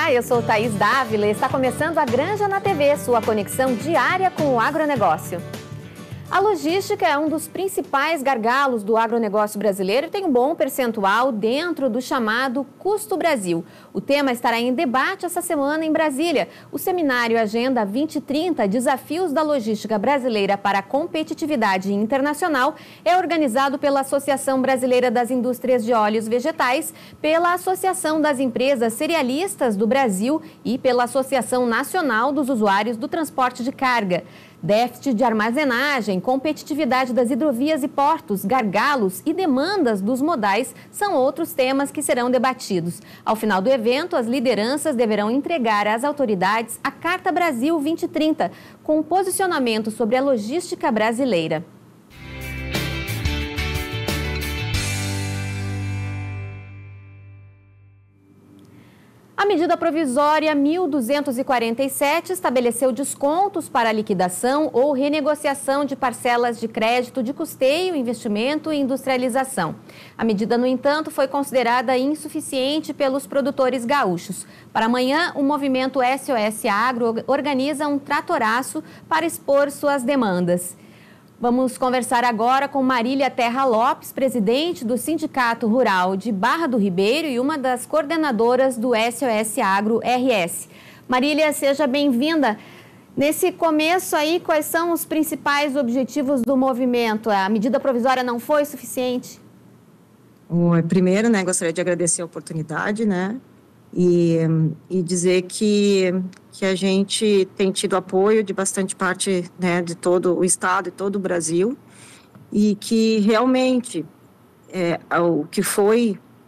Olá, eu sou Thaís Dávila e está começando a Granja na TV, sua conexão diária com o agronegócio. A logística é um dos principais gargalos do agronegócio brasileiro e tem um bom percentual dentro do chamado Custo Brasil. O tema estará em debate essa semana em Brasília. O seminário Agenda 2030, Desafios da Logística Brasileira para a Competitividade Internacional, é organizado pela Associação Brasileira das Indústrias de Óleos Vegetais, pela Associação das Empresas Cerealistas do Brasil e pela Associação Nacional dos Usuários do Transporte de Carga. Déficit de armazenagem, competitividade das hidrovias e portos, gargalos e demandas dos modais são outros temas que serão debatidos. Ao final do evento, as lideranças deverão entregar às autoridades a Carta Brasil 2030, com um posicionamento sobre a logística brasileira. A medida provisória 1247 estabeleceu descontos para liquidação ou renegociação de parcelas de crédito de custeio, investimento e industrialização. A medida, no entanto, foi considerada insuficiente pelos produtores gaúchos. Para amanhã, o movimento SOS Agro organiza um tratoraço para expor suas demandas. Vamos conversar agora com Marília Terra Lopes, presidente do Sindicato Rural de Barra do Ribeiro e uma das coordenadoras do SOS Agro RS. Marília, seja bem-vinda. Nesse começo aí, quais são os principais objetivos do movimento? A medida provisória não foi suficiente? Primeiro, gostaria de agradecer a oportunidade, e dizer que a gente tem tido apoio de bastante parte, de todo o Estado e todo o Brasil, e que realmente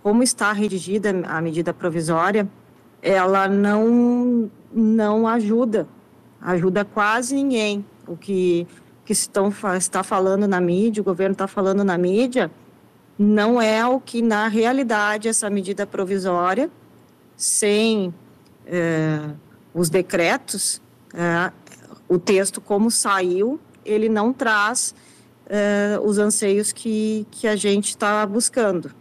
como está redigida a medida provisória, ela não ajuda quase ninguém. O que está falando na mídia, o governo está falando na mídia, não é o que na realidade essa medida provisória, sem os decretos, o texto como saiu, ele não traz os anseios que a gente está buscando.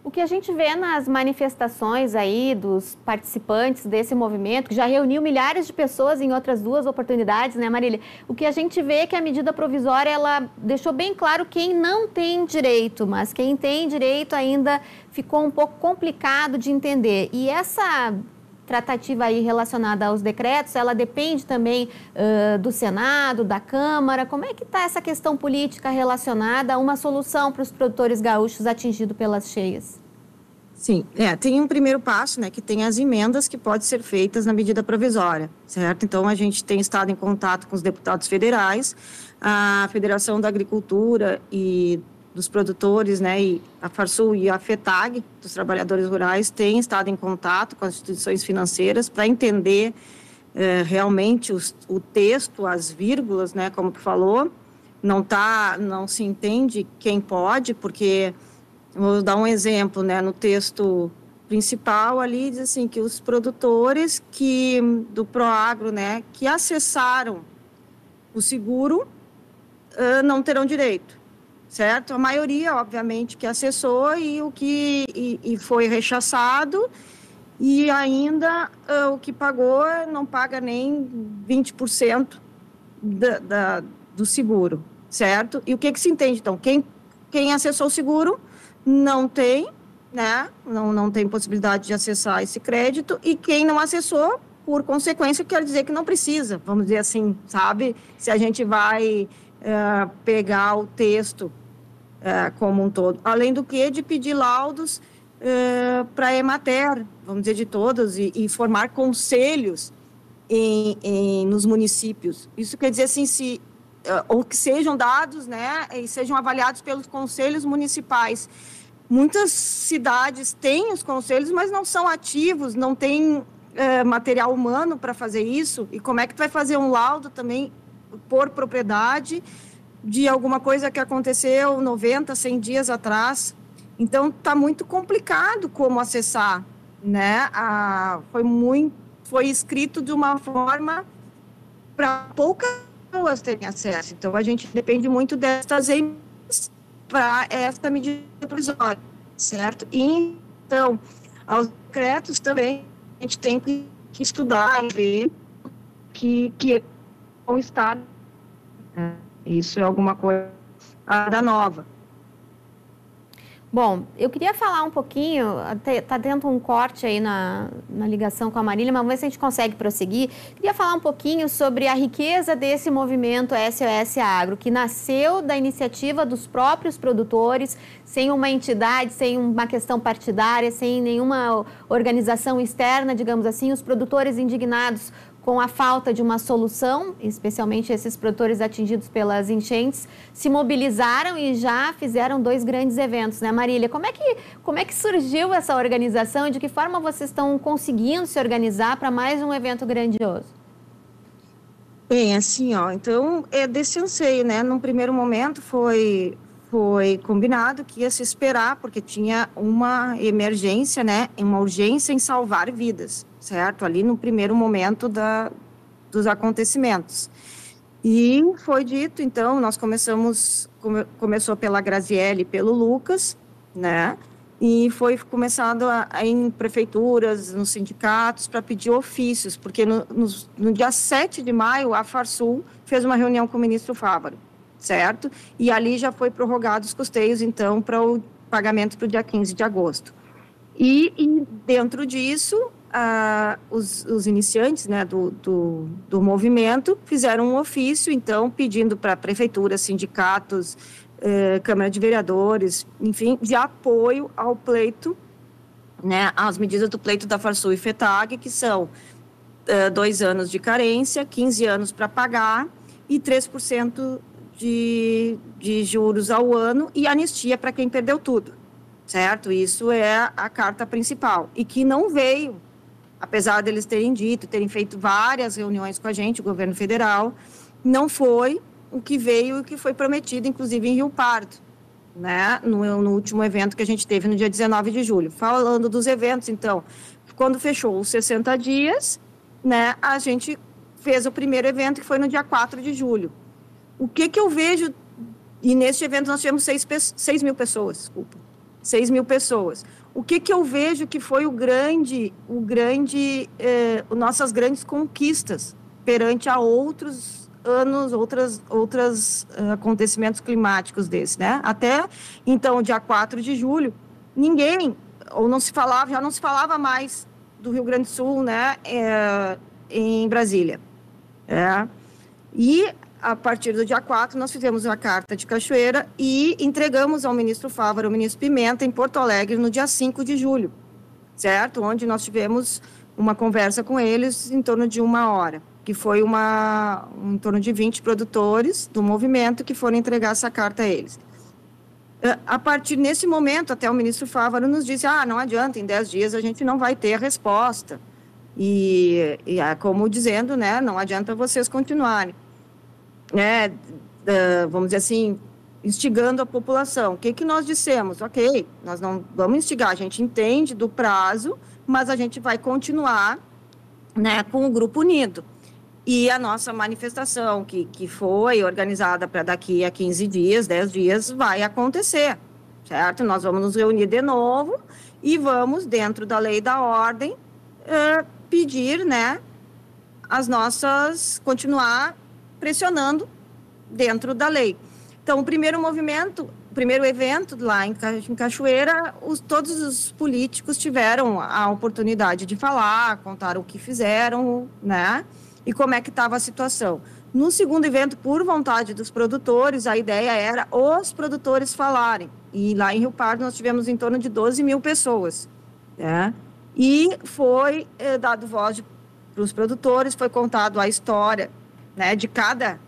O que a gente vê nas manifestações aí dos participantes desse movimento, que já reuniu milhares de pessoas em outras duas oportunidades, Marília? O que a gente vê é que a medida provisória, ela deixou bem claro quem não tem direito, mas quem tem direito ainda ficou um pouco complicado de entender. E essa tratativa aí relacionada aos decretos, ela depende também do Senado, da Câmara. Como é que está essa questão política relacionada a uma solução para os produtores gaúchos atingidos pelas cheias? Sim, tem um primeiro passo, que tem as emendas que podem ser feitas na medida provisória, certo? Então, a gente tem estado em contato com os deputados federais, a Federação da Agricultura e dos produtores, e a Farsul e a FETAG, dos trabalhadores rurais, têm estado em contato com as instituições financeiras para entender realmente o texto, as vírgulas, como tu falou, não se entende quem pode, porque, vou dar um exemplo, no texto principal ali, diz assim, que os produtores do Proagro, que acessaram o seguro, não terão direito. Certo? A maioria, obviamente, que acessou e foi rechaçado, e ainda o que pagou não paga nem 20% do seguro, certo? E o que se entende, então? Quem acessou o seguro não tem, não tem possibilidade de acessar esse crédito, e quem não acessou, por consequência, quer dizer que não precisa, vamos dizer assim, sabe? Se a gente vai pegar o texto como um todo, além do que de pedir laudos para a Emater, vamos dizer, de todos, e formar conselhos nos municípios. Isso quer dizer assim, ou que sejam dados, e sejam avaliados pelos conselhos municipais. Muitas cidades têm os conselhos, mas não são ativos, não tem material humano para fazer isso. E como é que tu vai fazer um laudo também por propriedade de alguma coisa que aconteceu 90, 100 dias atrás? Então, está muito complicado como acessar, Foi escrito de uma forma para poucas pessoas terem acesso. Então, a gente depende muito dessas emendas para esta medida provisória, certo? E, então, aos decretos também, gente tem que estudar e ver que é o Estado. Isso é alguma coisa da nova. Bom, eu queria falar um pouquinho, está tendo um corte aí na ligação com a Marília, mas vamos ver se a gente consegue prosseguir. Queria falar um pouquinho sobre a riqueza desse movimento SOS Agro, que nasceu da iniciativa dos próprios produtores, sem uma entidade, sem uma questão partidária, sem nenhuma organização externa, digamos assim, os produtores indignados com a falta de uma solução, especialmente esses produtores atingidos pelas enchentes, se mobilizaram e já fizeram 2 grandes eventos, né, Marília? Como é que surgiu essa organização e de que forma vocês estão conseguindo se organizar para mais um evento grandioso? Bem, assim, então é desse anseio, né? Num primeiro momento foi combinado que ia se esperar, porque tinha uma emergência, né? Uma urgência em salvar vidas, certo? Ali no primeiro momento dos acontecimentos. E foi dito, então, nós começou pela Graziele e pelo Lucas, né? E foi começado em prefeituras, nos sindicatos, para pedir ofícios, porque no dia 7 de maio, a Farsul fez uma reunião com o ministro Fávaro, certo? E ali já foi prorrogado os custeios, então, para o pagamento para o dia 15 de agosto. E dentro disso, os iniciantes, né, do movimento fizeram um ofício, então, pedindo para prefeituras, sindicatos, Câmara de Vereadores, enfim, de apoio ao pleito, né, às medidas do pleito da Farsul e FETAG, que são 2 anos de carência, 15 anos para pagar e 3% de juros ao ano e anistia para quem perdeu tudo, certo? Isso é a carta principal. E que não veio, apesar deles terem dito, terem feito várias reuniões com a gente, o governo federal, não foi o que veio e o que foi prometido, inclusive em Rio Pardo, né? No último evento que a gente teve no dia 19 de julho. Falando dos eventos, então, quando fechou os 60 dias, né, a gente fez o primeiro evento, que foi no dia 4 de julho. O que eu vejo, e neste evento nós tivemos 6 mil pessoas, desculpa, 6 mil pessoas. O que eu vejo que foi nossas grandes conquistas perante a outros anos, outros acontecimentos climáticos desses, né? Até, então, dia 4 de julho, ninguém, ou não se falava, já não se falava mais do Rio Grande do Sul, né, em Brasília. E a partir do dia 4, nós fizemos a carta de Cachoeira e entregamos ao ministro Fávaro, ao ministro Pimenta, em Porto Alegre, no dia 5 de julho, certo? Onde nós tivemos uma conversa com eles em torno de 1 hora, que foi em torno de 20 produtores do movimento que foram entregar essa carta a eles. A partir desse momento, até o ministro Fávaro nos disse, não adianta, em 10 dias a gente não vai ter a resposta. E como dizendo, né, não adianta vocês continuarem. Vamos dizer assim, instigando a população. O que nós dissemos? Ok, nós não vamos instigar, a gente entende do prazo, mas a gente vai continuar, né, com o Grupo Unido. E a nossa manifestação, que foi organizada para daqui a 15 dias, 10 dias, vai acontecer, certo? Nós vamos nos reunir de novo e vamos, dentro da lei e da ordem, pedir, né, continuar pressionando dentro da lei. Então, o primeiro evento lá em Cachoeira, todos os políticos tiveram a oportunidade de falar, contar o que fizeram, né, e como é que estava a situação. No segundo evento, por vontade dos produtores, a ideia era os produtores falarem. E lá em Rio Pardo nós tivemos em torno de 12 mil pessoas, né, e foi dado voz para os produtores, foi contado a história, né, de cada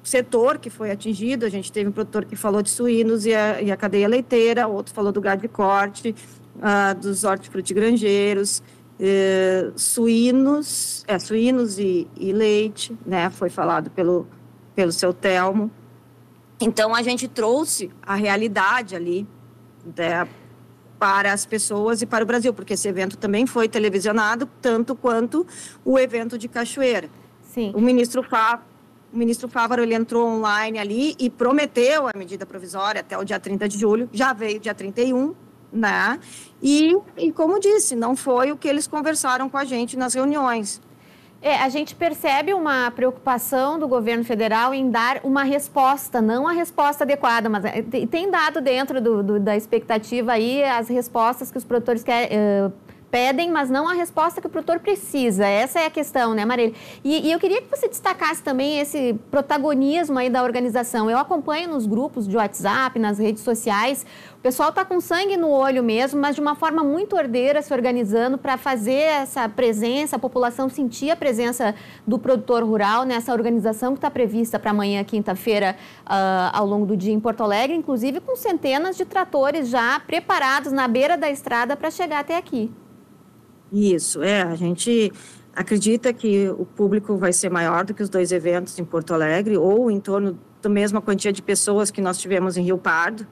setor que foi atingido. A gente teve um produtor que falou de suínos e a cadeia leiteira, outro falou do gado de corte, dos hortifrutigranjeiros, suínos e leite, né, foi falado pelo seu Telmo. Então, a gente trouxe a realidade ali, né, para as pessoas e para o Brasil, porque esse evento também foi televisionado, tanto quanto o evento de Cachoeira. Sim. O ministro Fávaro, ele entrou online ali e prometeu a medida provisória até o dia 30 de julho, já veio dia 31, né? E como disse, não foi o que eles conversaram com a gente nas reuniões. A gente percebe uma preocupação do governo federal em dar uma resposta, não a resposta adequada, mas tem dado dentro da expectativa aí as respostas que os produtores pedem, mas não a resposta que o produtor precisa. Essa é a questão, né, Marília? E eu queria que você destacasse também esse protagonismo aí da organização. Eu acompanho nos grupos de WhatsApp, nas redes sociais, o pessoal está com sangue no olho mesmo, mas de uma forma muito ordeira se organizando para fazer essa presença, a população sentir a presença do produtor rural nessa organização que está prevista para amanhã, quinta-feira, ao longo do dia em Porto Alegre, inclusive com centenas de tratores já preparados na beira da estrada para chegar até aqui. Isso, a gente acredita que o público vai ser maior do que os 2 eventos em Porto Alegre, ou em torno da mesma quantia de pessoas que nós tivemos em Rio Pardo,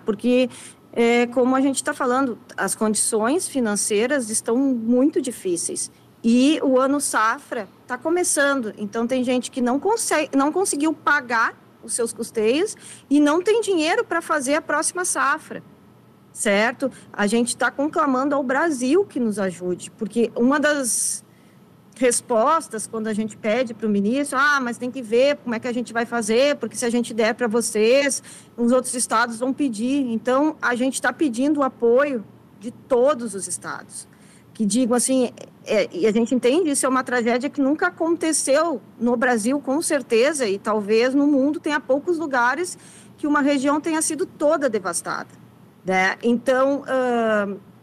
porque, como a gente está falando, as condições financeiras estão muito difíceis, e o ano safra está começando, então tem gente que não conseguiu pagar os seus custeios e não tem dinheiro para fazer a próxima safra. Certo? A gente está conclamando ao Brasil que nos ajude, porque uma das respostas, quando a gente pede para o ministro, mas tem que ver como é que a gente vai fazer, porque se a gente der para vocês, os outros estados vão pedir. Então, a gente está pedindo o apoio de todos os estados, que digam assim, e a gente entende, isso é uma tragédia que nunca aconteceu no Brasil, com certeza, e talvez no mundo tenha poucos lugares que uma região tenha sido toda devastada. Né? Então,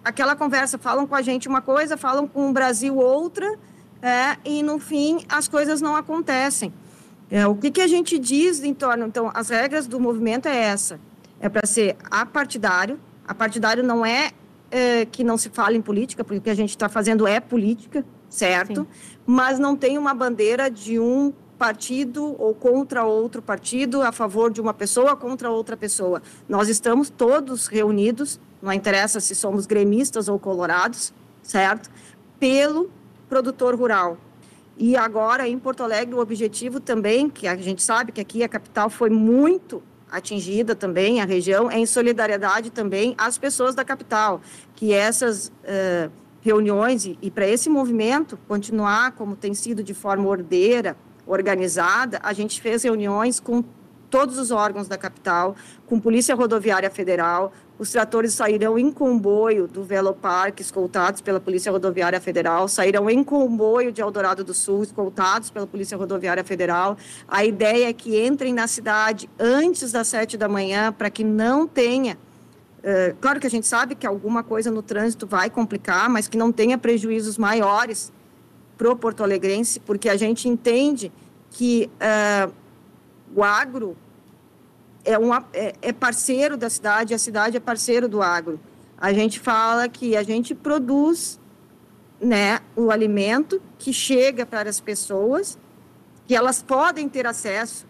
aquela conversa, falam com a gente uma coisa, falam com o Brasil outra, e no fim as coisas não acontecem. O que a gente diz em torno, então, as regras do movimento é para ser apartidário não é que não se fale em política, porque o que a gente está fazendo é política, certo? Sim. Mas não tem uma bandeira de um partido ou contra outro partido, a favor de uma pessoa contra outra pessoa. Nós estamos todos reunidos, não interessa se somos gremistas ou colorados, certo? Pelo produtor rural. E agora, em Porto Alegre, o objetivo também, que a gente sabe que aqui a capital foi muito atingida também, a região, é em solidariedade também às pessoas da capital, que essas reuniões e para esse movimento continuar como tem sido de forma ordeira, organizada, a gente fez reuniões com todos os órgãos da capital, com Polícia Rodoviária Federal, os tratores sairão em comboio do Veloparque, escoltados pela Polícia Rodoviária Federal, sairão em comboio de Eldorado do Sul, escoltados pela Polícia Rodoviária Federal. A ideia é que entrem na cidade antes das 7 da manhã, para que não tenha... claro que a gente sabe que alguma coisa no trânsito vai complicar, mas que não tenha prejuízos maiores para o porto-alegrense, porque a gente entende que o agro é parceiro da cidade, a cidade é parceiro do agro. A gente fala que a gente produz, né, o alimento que chega para as pessoas, que elas podem ter acesso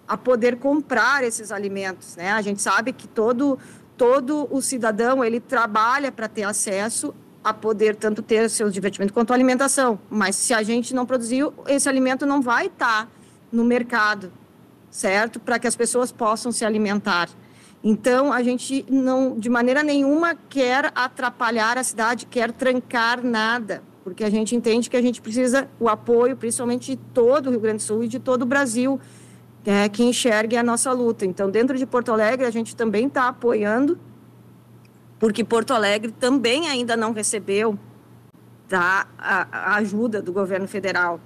a poder comprar esses alimentos, né? A gente sabe que todo o cidadão, ele trabalha para ter acesso a poder tanto ter seus divertimentos quanto a alimentação, mas se a gente não produzir, esse alimento não vai estar no mercado, certo? Para que as pessoas possam se alimentar. Então, a gente não, de maneira nenhuma, quer atrapalhar a cidade, quer trancar nada, porque a gente entende que a gente precisa o apoio, principalmente de todo o Rio Grande do Sul e de todo o Brasil, que enxergue a nossa luta. Então, dentro de Porto Alegre, a gente também está apoiando, porque Porto Alegre também ainda não recebeu a ajuda do governo federal.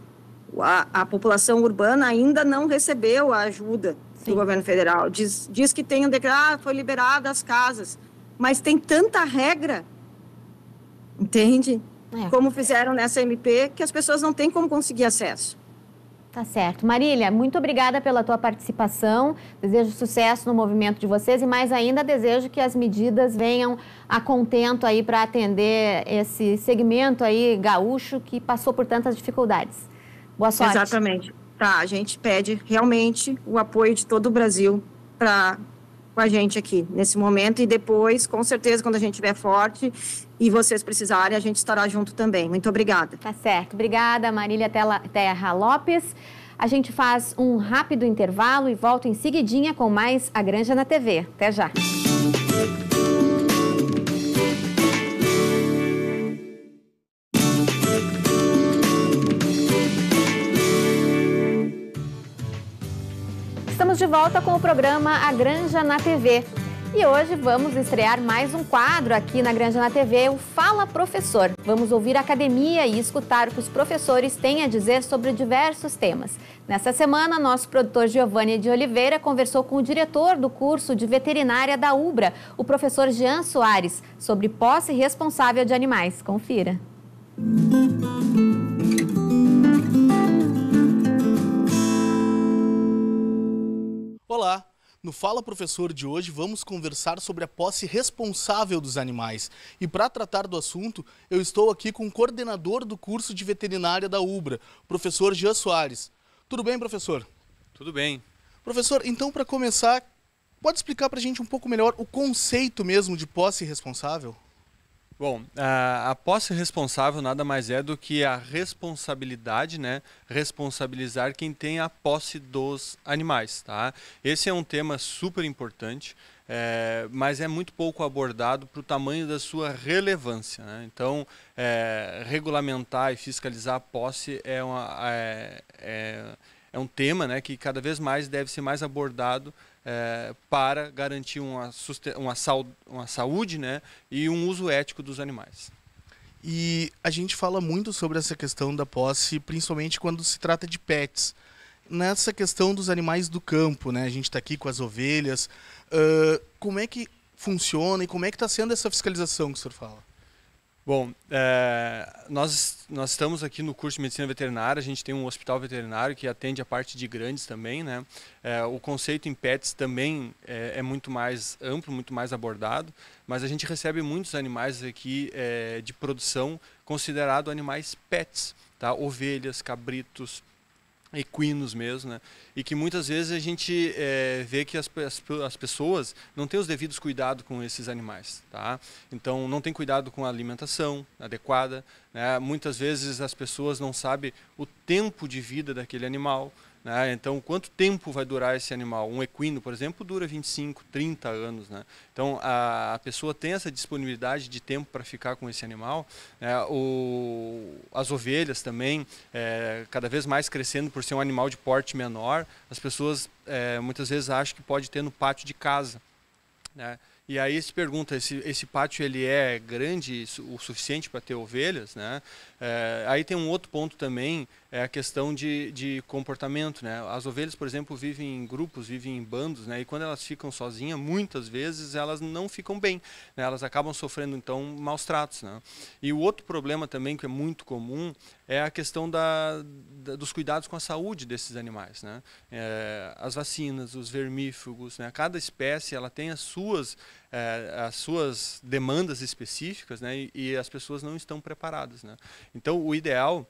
A população urbana ainda não recebeu a ajuda do governo federal. Diz que tem um decreto, foi liberado as casas, mas tem tanta regra, entende? Como fizeram nessa MP, que as pessoas não têm como conseguir acesso. Tá certo. Marília, muito obrigada pela tua participação. Desejo sucesso no movimento de vocês e, mais ainda, desejo que as medidas venham a contento aí para atender esse segmento aí gaúcho que passou por tantas dificuldades. Boa sorte. Exatamente. Tá, a gente pede realmente o apoio de todo o Brasil com a gente aqui nesse momento e depois, com certeza, quando a gente estiver forte e vocês precisarem, a gente estará junto também. Muito obrigada. Tá certo. Obrigada, Marília Terra Lopes. A gente faz um rápido intervalo e volta em seguidinha com mais A Granja na TV. Até já. Estamos de volta com o programa A Granja na TV. E hoje vamos estrear mais um quadro aqui na Granja na TV, o Fala Professor. Vamos ouvir a academia e escutar o que os professores têm a dizer sobre diversos temas. Nesta semana, nosso produtor Giovanni de Oliveira conversou com o diretor do curso de veterinária da UBRA, o professor Jean Soares, sobre posse responsável de animais. Confira. Olá! No Fala Professor de hoje vamos conversar sobre a posse responsável dos animais. E para tratar do assunto, eu estou aqui com o coordenador do curso de veterinária da UBRA, o professor Jean Soares. Tudo bem, professor? Tudo bem. Professor, então para começar, pode explicar para a gente um pouco melhor o conceito mesmo de posse responsável? Bom, a posse responsável nada mais é do que a responsabilidade, né? Responsabilizar quem tem a posse dos animais, tá? Esse é um tema super importante, mas é muito pouco abordado para o tamanho da sua relevância, né? Então, regulamentar e fiscalizar a posse é um tema, né, que cada vez mais deve ser mais abordado para garantir uma saúde, né, e um uso ético dos animais. E a gente fala muito sobre essa questão da posse, principalmente quando se trata de pets. Nessa questão dos animais do campo, né, a gente está aqui com as ovelhas, como é que funciona e como é que está sendo essa fiscalização que o senhor fala? Bom, nós estamos aqui no curso de Medicina Veterinária, a gente tem um hospital veterinário que atende a parte de grandes também, né? O conceito em pets também é muito mais amplo, muito mais abordado, mas a gente recebe muitos animais aqui de produção considerado animais pets, tá? Ovelhas, cabritos, equinos mesmo, né? E que muitas vezes a gente vê que as pessoas não têm os devidos cuidados com esses animais, tá? Então não tem cuidado com a alimentação adequada, né? Muitas vezes as pessoas não sabem o tempo de vida daquele animal, né? Então quanto tempo vai durar esse animal? Um equino, por exemplo, dura 25, 30 anos, né? Então a pessoa tem essa disponibilidade de tempo para ficar com esse animal, né? As ovelhas também, cada vez mais crescendo por ser um animal de porte menor, as pessoas muitas vezes acham que pode ter no pátio de casa, né? E aí se pergunta, esse pátio ele é grande o suficiente para ter ovelhas, né? Aí tem um outro ponto também, é a questão de comportamento, né? As ovelhas, por exemplo, vivem em grupos, vivem em bandos, né? E quando elas ficam sozinhas, muitas vezes elas não ficam bem, né? Elas acabam sofrendo, então, maus tratos, né? E o outro problema também, que é muito comum, é a questão dos cuidados com a saúde desses animais, né? As vacinas, os vermífugos, né? Cada espécie ela tem as suas demandas específicas, né? E as pessoas não estão preparadas, né? Então, o ideal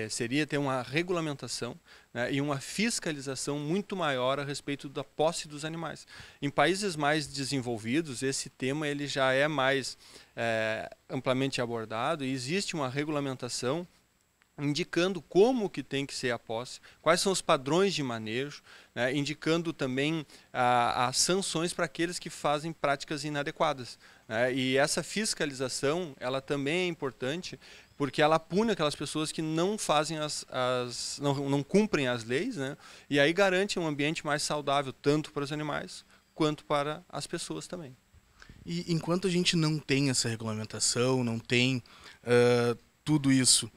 seria ter uma regulamentação, né, e uma fiscalização muito maior a respeito da posse dos animais. Em países mais desenvolvidos, esse tema ele já é mais amplamente abordado e existe uma regulamentação indicando como que tem que ser a posse, quais são os padrões de manejo, né, indicando também as sanções para aqueles que fazem práticas inadequadas, né, e essa fiscalização ela também é importante porque ela pune aquelas pessoas que não fazem não cumprem as leis, né, e aí garante um ambiente mais saudável tanto para os animais quanto para as pessoas também. E enquanto a gente não tem essa regulamentação, não tem tudo isso,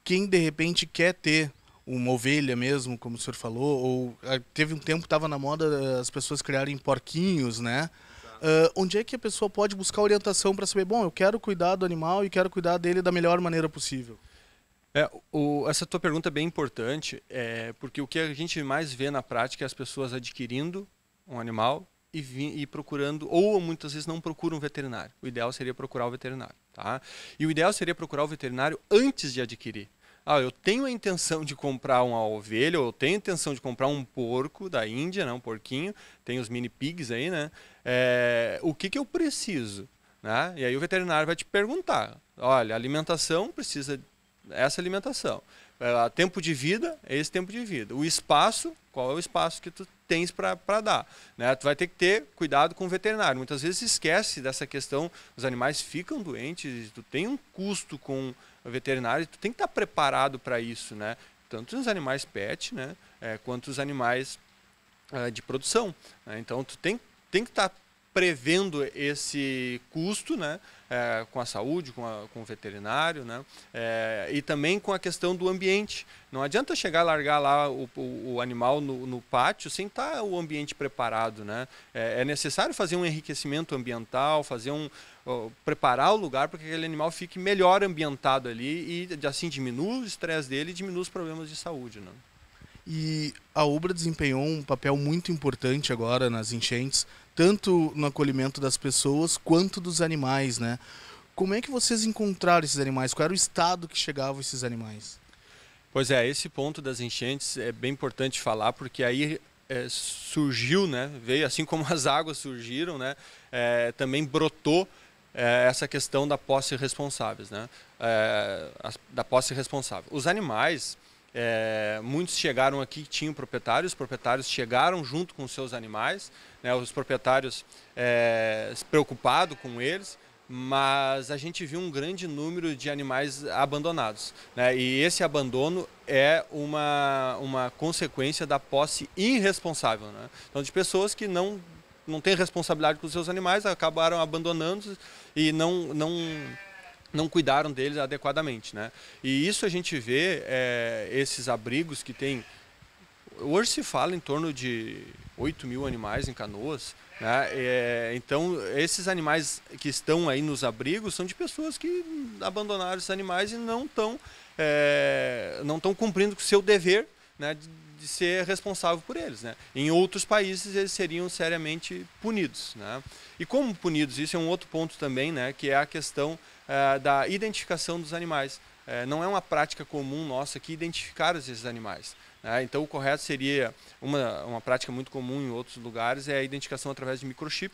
quem de repente quer ter uma ovelha mesmo, como o senhor falou, ou teve um tempo que estava na moda as pessoas criarem porquinhos, né? Onde é que a pessoa pode buscar orientação para saber, bom, eu quero cuidar do animal e quero cuidar dele da melhor maneira possível? Essa tua pergunta é bem importante, porque o que a gente mais vê na prática é as pessoas adquirindo um animal e procurando, ou muitas vezes não procuram um veterinário. O ideal seria procurar o veterinário, tá? E o ideal seria procurar o veterinário antes de adquirir. Eu tenho a intenção de comprar uma ovelha, ou eu tenho a intenção de comprar um porco da Índia, né, um porquinho, tem os mini pigs aí, né? O que eu preciso? Né? E aí o veterinário vai te perguntar, olha, a alimentação precisa dessa alimentação. Tempo de vida é esse tempo de vida. O espaço, qual é o espaço que tu tens para dar, né? Tu vai ter que ter cuidado com o veterinário. Muitas vezes esquece dessa questão, os animais ficam doentes, tu tem um custo com o veterinário, tu tem que estar preparado para isso, né? Tanto os animais pet, né, quanto os animais de produção, né? Então tu tem que estar prevendo esse custo, né, com a saúde, com o veterinário, né, e também com a questão do ambiente. Não adianta chegar e largar lá o animal no pátio sem estar o ambiente preparado, né? É necessário fazer um enriquecimento ambiental, preparar o lugar para que aquele animal fique melhor ambientado ali e assim diminua o estresse dele e diminua os problemas de saúde, né? E a Ubra desempenhou um papel muito importante agora nas enchentes, tanto no acolhimento das pessoas quanto dos animais, né? Como é que vocês encontraram esses animais? Qual era o estado que chegavam esses animais? Pois é, esse ponto das enchentes é bem importante falar, porque aí surgiu, né? Veio assim como as águas surgiram, né? Também brotou essa questão da posse responsáveis, né? Da posse responsável. Os animais, muitos chegaram aqui que tinham proprietários, os proprietários chegaram junto com os seus animais, né? Os proprietários preocupados com eles, mas a gente viu um grande número de animais abandonados, né? E esse abandono é uma consequência da posse irresponsável, né? Então, de pessoas que não têm responsabilidade com os seus animais, acabaram abandonando e não cuidaram deles adequadamente, né? E isso a gente vê, esses abrigos que tem... Hoje se fala em torno de 8.000 animais em Canoas, né? Então, esses animais que estão aí nos abrigos são de pessoas que abandonaram esses animais e não estão cumprindo com o seu dever, né, de ser responsável por eles, né? Em outros países eles seriam seriamente punidos, né? E como punidos? Isso é um outro ponto também, né, que é a questão da identificação dos animais. Não é uma prática comum nossa aqui identificar esses animais, né? Então o correto seria, uma prática muito comum em outros lugares, é a identificação através de microchip.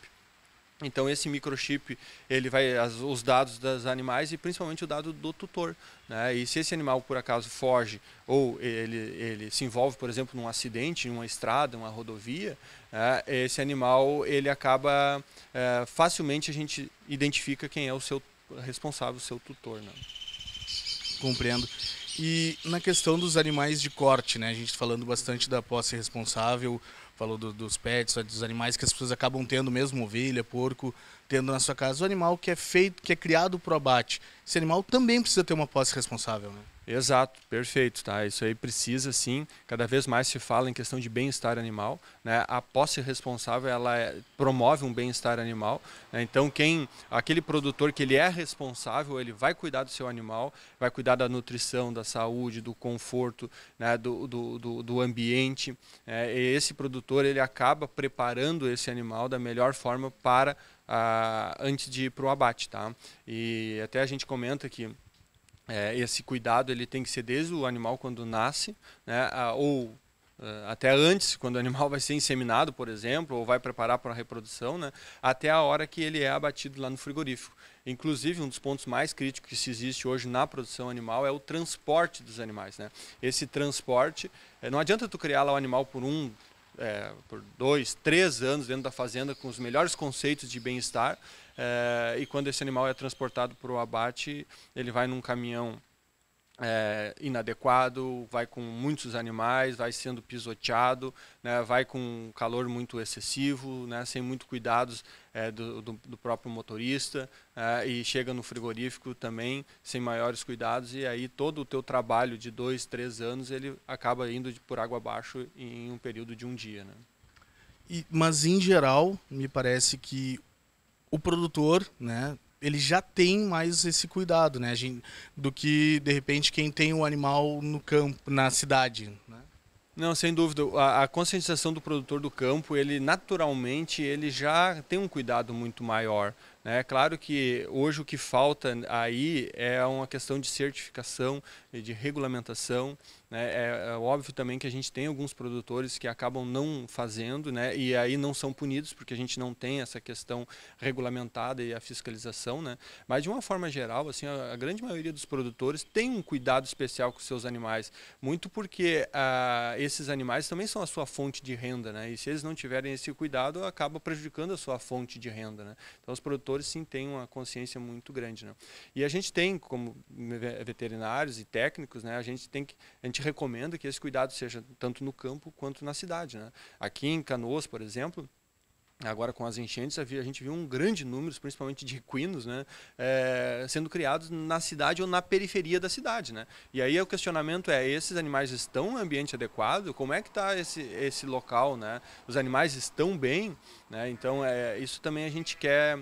Então esse microchip, ele vai os dados dos animais e principalmente o dado do tutor, né? E se esse animal por acaso foge ou ele se envolve, por exemplo, num acidente, em uma estrada, uma rodovia, esse animal ele acaba facilmente a gente identifica quem é o seu responsável, o seu tutor, né? Compreendo. E na questão dos animais de corte, né? A gente falando bastante da posse responsável, falou dos pets, dos animais que as pessoas acabam tendo mesmo, ovelha, porco, tendo na sua casa. O animal que é feito, que é criado para o abate, esse animal também precisa ter uma posse responsável, né? Exato, perfeito, tá? Isso aí precisa sim, cada vez mais se fala em questão de bem-estar animal, né? A posse responsável, ela promove um bem-estar animal, né? Então aquele produtor que ele é responsável, ele vai cuidar do seu animal, vai cuidar da nutrição, da saúde, do conforto, né? do ambiente, né? E esse produtor, ele acaba preparando esse animal da melhor forma para antes de ir para o abate, tá? E até a gente comenta que esse cuidado ele tem que ser desde o animal quando nasce, né, ou até antes, quando o animal vai ser inseminado, por exemplo, ou vai preparar para a reprodução, né, até a hora que ele é abatido lá no frigorífico. Inclusive, um dos pontos mais críticos que se existe hoje na produção animal é o transporte dos animais, né? Esse transporte, não adianta tu criar lá o animal por 2, 3 anos dentro da fazenda com os melhores conceitos de bem-estar, e quando esse animal é transportado para o abate, ele vai num caminhão inadequado, vai com muitos animais, vai sendo pisoteado, né, vai com calor muito excessivo, né, sem muito cuidados do próprio motorista, e chega no frigorífico também sem maiores cuidados, e aí todo o teu trabalho de 2, 3 anos ele acaba indo por água abaixo em um período de um dia, né? Mas em geral, me parece que o produtor, né, ele já tem mais esse cuidado, né, do que, de repente, quem tem o animal no campo, na cidade, né? Não, sem dúvida. A conscientização do produtor do campo, ele naturalmente ele já tem um cuidado muito maior, né? Claro que hoje o que falta aí é uma questão de certificação, de regulamentação, né? É óbvio também que a gente tem alguns produtores que acabam não fazendo, né? E aí não são punidos porque a gente não tem essa questão regulamentada e a fiscalização, né? Mas de uma forma geral, assim, a grande maioria dos produtores tem um cuidado especial com seus animais, muito porque esses animais também são a sua fonte de renda, né? E se eles não tiverem esse cuidado, acaba prejudicando a sua fonte de renda, né? Então os produtores produtores sim têm uma consciência muito grande, né? E a gente tem, como veterinários e técnicos, né, a gente recomenda que esse cuidado seja tanto no campo quanto na cidade, né? Aqui em Canoas, por exemplo, agora com as enchentes, a gente viu um grande número, principalmente de equinos, né, sendo criados na cidade ou na periferia da cidade, né? E aí o questionamento é, esses animais estão em ambiente adequado? Como é que está esse local, né? Os animais estão bem, né? Então, isso também a gente quer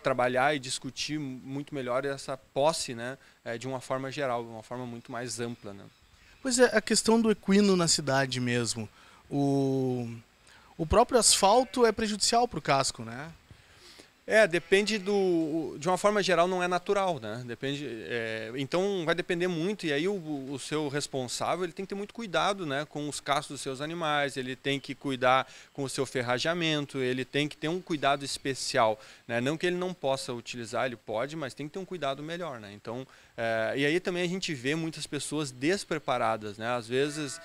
trabalhar e discutir muito melhor essa posse, né, de uma forma geral, de uma forma muito mais ampla, né? Pois é, a questão do equino na cidade mesmo. O próprio asfalto é prejudicial para o casco, né? Depende de uma forma geral, não é natural, né? Então vai depender muito, e aí o seu responsável ele tem que ter muito cuidado, né, com os cascos dos seus animais, ele tem que cuidar com o seu ferrajamento, ele tem que ter um cuidado especial, né? Não que ele não possa utilizar, ele pode, mas tem que ter um cuidado melhor, né? Então, e aí também a gente vê muitas pessoas despreparadas, né? Às vezes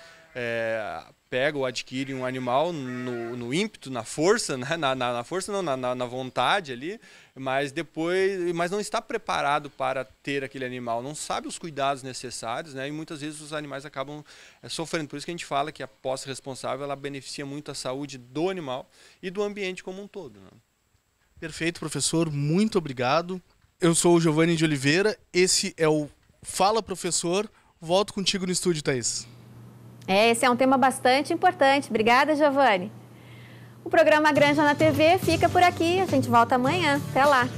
pega ou adquire um animal no ímpeto, na força, né? na força não, na vontade ali, mas não está preparado para ter aquele animal, não sabe os cuidados necessários, né? E muitas vezes os animais acabam sofrendo. Por isso que a gente fala que a posse responsável ela beneficia muito a saúde do animal e do ambiente como um todo, né? Perfeito, professor, muito obrigado. Eu sou o Giovanni de Oliveira, esse é o Fala Professor, volto contigo no estúdio, Thaís. Esse é um tema bastante importante. Obrigada, Giovanni. O programa Granja na TV fica por aqui. A gente volta amanhã. Até lá.